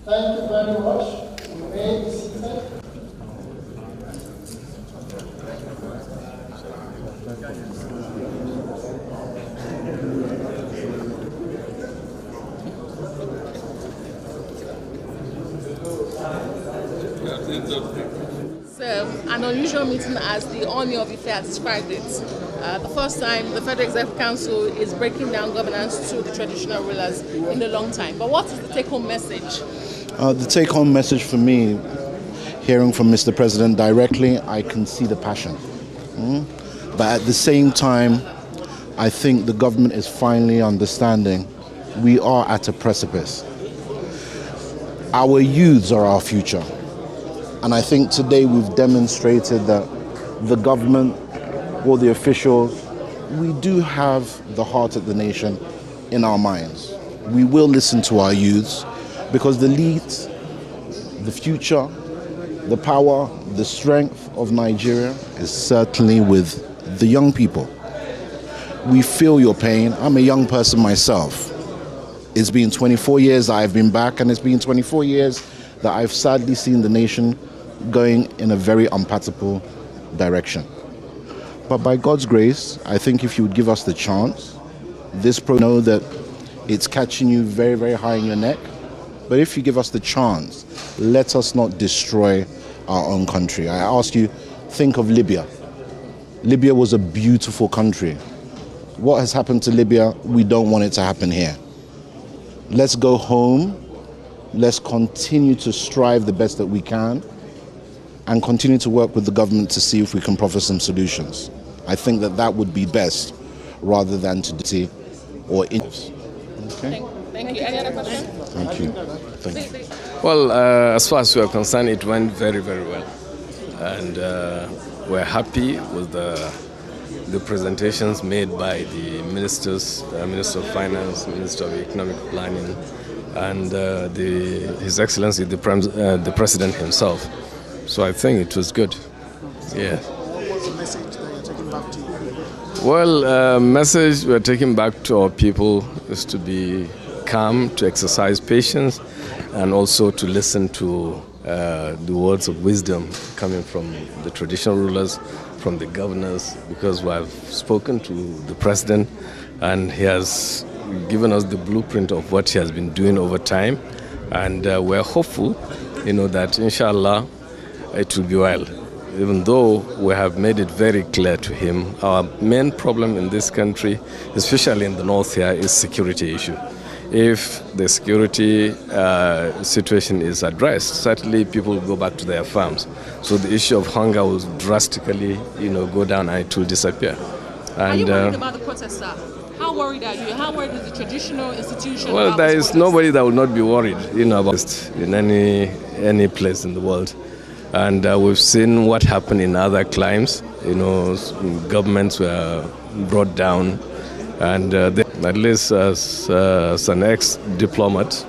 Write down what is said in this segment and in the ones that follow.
Thank you very much. You may be seated. It's an unusual meeting as the Oni of Ife has described it. The first time the Federal Executive Council is breaking down governance to the traditional rulers in a long time. But what is the take-home message? The take-home message for me, hearing from Mr. President directly, I can see the passion. But at the same time, I think the government is finally understanding we are at a precipice. Our youths are our future. And I think today we've demonstrated that the government or the officials, we do have the heart of the nation in our minds. We will listen to our youths because the lead, the future, the power, the strength of Nigeria is certainly with the young people. We feel your pain. I'm a young person myself. It's been 24 years that I've been back, and it's been 24 years that I've sadly seen the nation going in a very unpalatable direction. But by God's grace, I think if you would give us the chance, know that it's catching you very, very high in your neck. But if you give us the chance, let us not destroy our own country. I ask you, think of Libya. Libya was a beautiful country. What has happened to Libya, we don't want it to happen here. Let's go home. Let's continue to strive the best that we can and continue to work with the government to see if we can proffer some solutions. I think that that would be best rather than to do or in. Okay. Thank you. Any other questions? Thank you. Thank you. Well, as far as we are concerned, it went very, very well. And we're happy with the presentations made by the ministers, Minister of Finance, Minister of Economic Planning, and His Excellency, the President himself. So I think it was good. Yeah. What's the message that you're taking back to you? Well, message we're taking back to our people is to be calm, to exercise patience, and also to listen to the words of wisdom coming from the traditional rulers, from the governors, because we have spoken to the president and he has given us the blueprint of what he has been doing over time, and we're hopeful, that inshallah it will be well. Even though we have made it very clear to him, our main problem in this country, especially in the north here, is security issue. If the security situation is addressed, certainly people will go back to their farms. So the issue of hunger will drastically, go down and it will disappear. And, are you worried about the protests, sir? How worried are you? How worried is the traditional institution? Well, there is nobody that will not be worried, about this in any place in the world. And we've seen what happened in other climes. Governments were brought down, and at least as an ex-diplomat,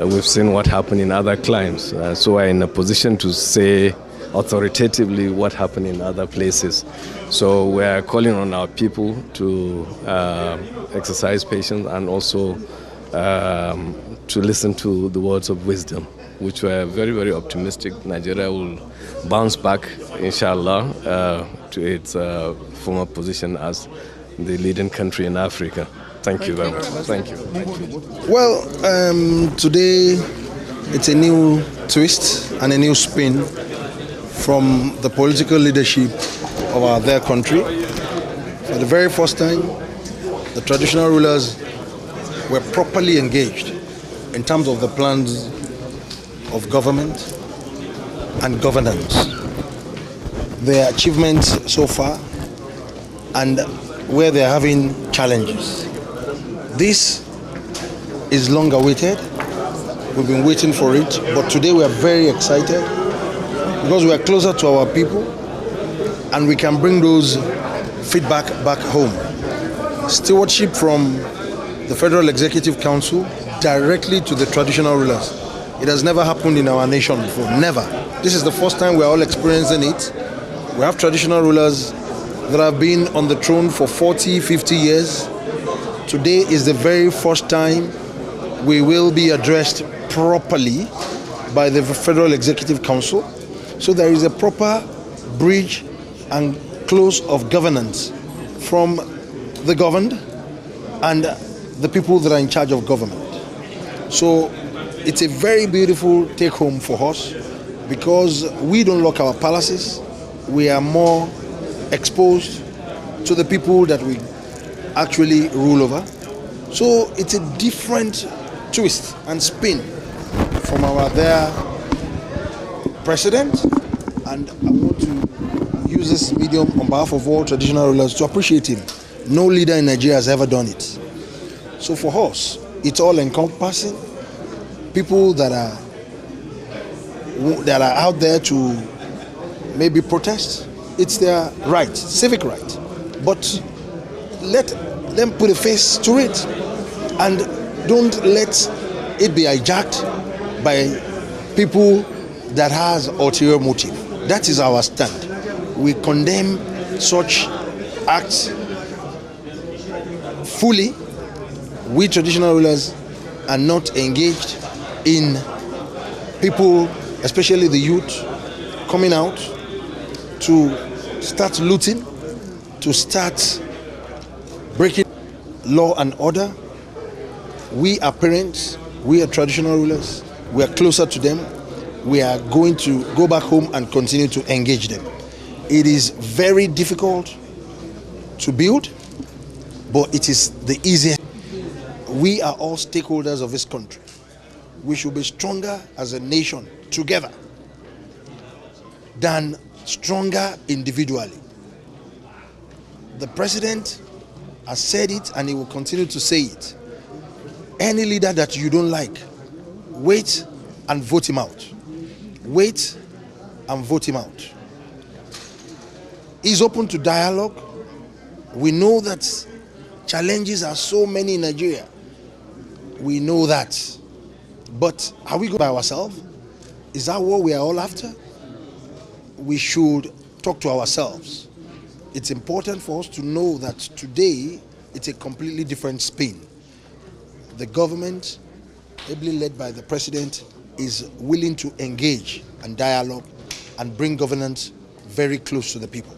we've seen what happened in other climes. So we're in a position to say authoritatively what happened in other places. So we're calling on our people to exercise patience and also to listen to the words of wisdom, which we're very, very optimistic Nigeria will bounce back, inshallah, to its former position as the leading country in Africa. Thank you very much. Thank you. Well, today it's a new twist and a new spin from the political leadership of their country. For the very first time, the traditional rulers were properly engaged in terms of the plans of government and governance, their achievements so far, and where they're having challenges. This is long awaited. We've been waiting for it, but today we are very excited because we are closer to our people and we can bring those feedback back home. Stewardship from the Federal Executive Council directly to the traditional rulers. It has never happened in our nation before, never. This is the first time we're all experiencing it. We have traditional rulers that have been on the throne for 40, 50 years. Today is the very first time we will be addressed properly by the Federal Executive Council. So there is a proper bridge and close of governance from the governed and the people that are in charge of government. So it's a very beautiful take home for us because we don't lock our palaces. We are more exposed to the people that we actually rule over. So it's a different twist and spin from our there president, and I want to use this medium on behalf of all traditional rulers to appreciate him. No leader in Nigeria has ever done it. So for us, it's all encompassing. People that are out there to maybe protest, it's their right, civic right. But let them put a face to it and don't let it be hijacked by people that has ulterior motive. That is our stand. We condemn such acts fully. We traditional rulers are not engaged in people, especially the youth, coming out to start looting, to start breaking law and order. We are parents, we are traditional rulers, we are closer to them. We are going to go back home and continue to engage them. It is very difficult to build, but it is the easiest. We are all stakeholders of this country. We should be stronger as a nation together than stronger individually. The president has said it and he will continue to say it. Any leader that you don't like, wait and vote him out. Wait and vote him out. He's open to dialogue. We know that challenges are so many in Nigeria. We know that. But are we going by ourselves? Is that what we are all after? We should talk to ourselves. It's important for us to know that today it's a completely different spin. The government, ably led by the president, is willing to engage and dialogue and bring governance very close to the people.